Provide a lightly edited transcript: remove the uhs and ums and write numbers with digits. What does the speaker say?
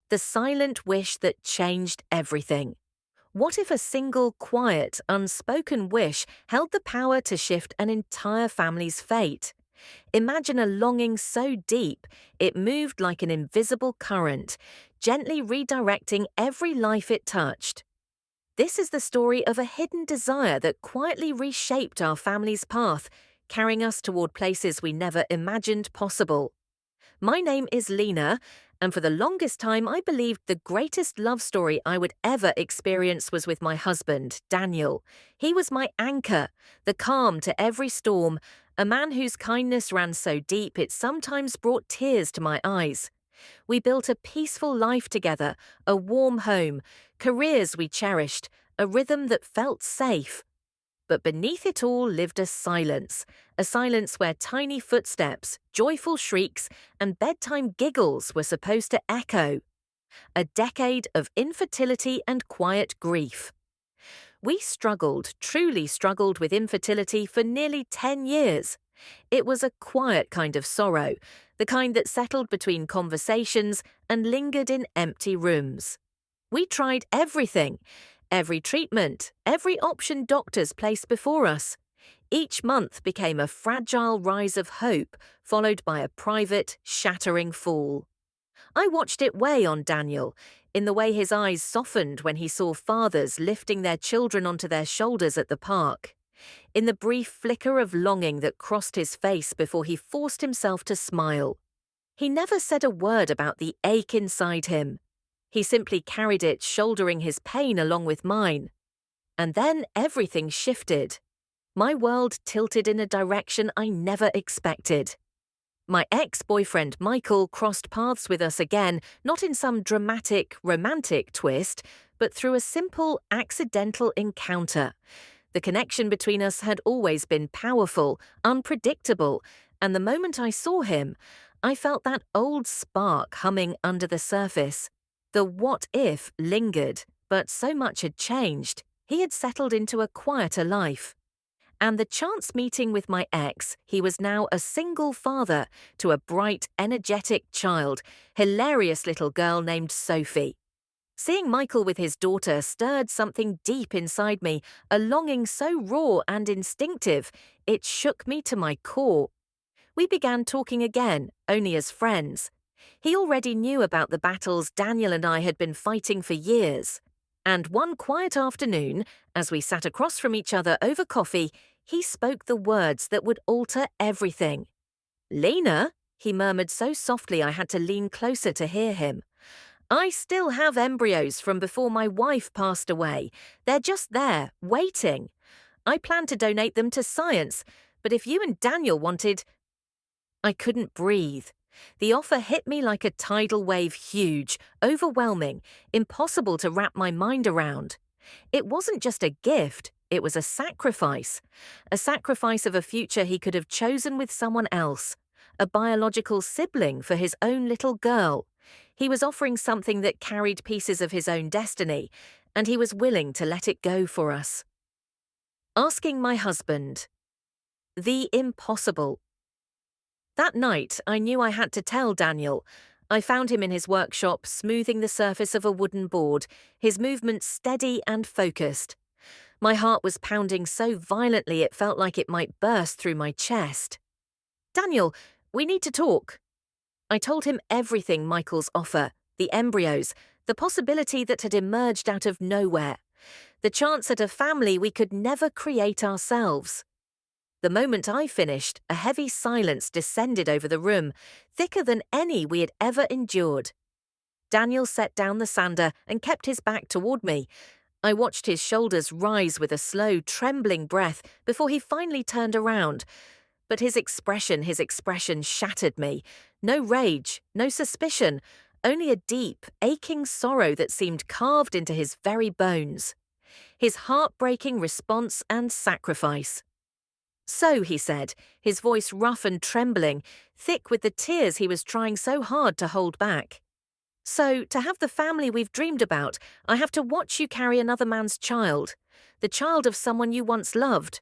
The silent wish that changed everything. What if a single, quiet, unspoken wish held the power to shift an entire family's fate? Imagine a longing so deep it moved like an invisible current, gently redirecting every life it touched. This is the story of a hidden desire that quietly reshaped our family's path, carrying us toward places we never imagined possible. My name is Lena, and for the longest time I believed the greatest love story I would ever experience was with my husband, Daniel. He was my anchor, the calm to every storm, a man whose kindness ran so deep it sometimes brought tears to my eyes. We built a peaceful life together, a warm home, careers we cherished, a rhythm that felt safe. But beneath it all lived a silence where tiny footsteps, joyful shrieks, and bedtime giggles were supposed to echo. A decade of infertility and quiet grief. We struggled, truly struggled with infertility for nearly 10 years. It was a quiet kind of sorrow, the kind that settled between conversations and lingered in empty rooms. We tried everything. Every treatment, every option doctors placed before us. Each month became a fragile rise of hope, followed by a private, shattering fall. I watched it weigh on Daniel, in the way his eyes softened when he saw fathers lifting their children onto their shoulders at the park, in the brief flicker of longing that crossed his face before he forced himself to smile. He never said a word about the ache inside him. He simply carried it, shouldering his pain along with mine. And then everything shifted. My world tilted in a direction I never expected. My ex-boyfriend Michael crossed paths with us again, not in some dramatic, romantic twist, but through a simple, accidental encounter. The connection between us had always been powerful, unpredictable, and the moment I saw him, I felt that old spark humming under the surface. The what if lingered, but so much had changed. He had settled into a quieter life. And the chance meeting with my ex, he was now a single father to a bright, energetic child, hilarious little girl named Sophie. Seeing Michael with his daughter stirred something deep inside me, a longing so raw and instinctive, it shook me to my core. We began talking again, only as friends. He already knew about the battles Daniel and I had been fighting for years. And one quiet afternoon, as we sat across from each other over coffee, he spoke the words that would alter everything. "Lena," he murmured so softly I had to lean closer to hear him. "I still have embryos from before my wife passed away. They're just there, waiting. I plan to donate them to science, but if you and Daniel wanted—" I couldn't breathe. The offer hit me like a tidal wave, huge, overwhelming, impossible to wrap my mind around. It wasn't just a gift, it was a sacrifice of a future he could have chosen with someone else, a biological sibling for his own little girl. He was offering something that carried pieces of his own destiny, and he was willing to let it go for us. Asking my husband. The impossible. That night, I knew I had to tell Daniel. I found him in his workshop, smoothing the surface of a wooden board, his movements steady and focused. My heart was pounding so violently it felt like it might burst through my chest. "Daniel, we need to talk." I told him everything: Michael's offer, the embryos, the possibility that had emerged out of nowhere, the chance at a family we could never create ourselves. The moment I finished, a heavy silence descended over the room, thicker than any we had ever endured. Daniel set down the sander and kept his back toward me. I watched his shoulders rise with a slow, trembling breath before he finally turned around. But his expression shattered me. No rage, no suspicion, only a deep, aching sorrow that seemed carved into his very bones. His heartbreaking response and sacrifice. "So," he said, his voice rough and trembling, thick with the tears he was trying so hard to hold back. "So, to have the family we've dreamed about, I have to watch you carry another man's child, the child of someone you once loved.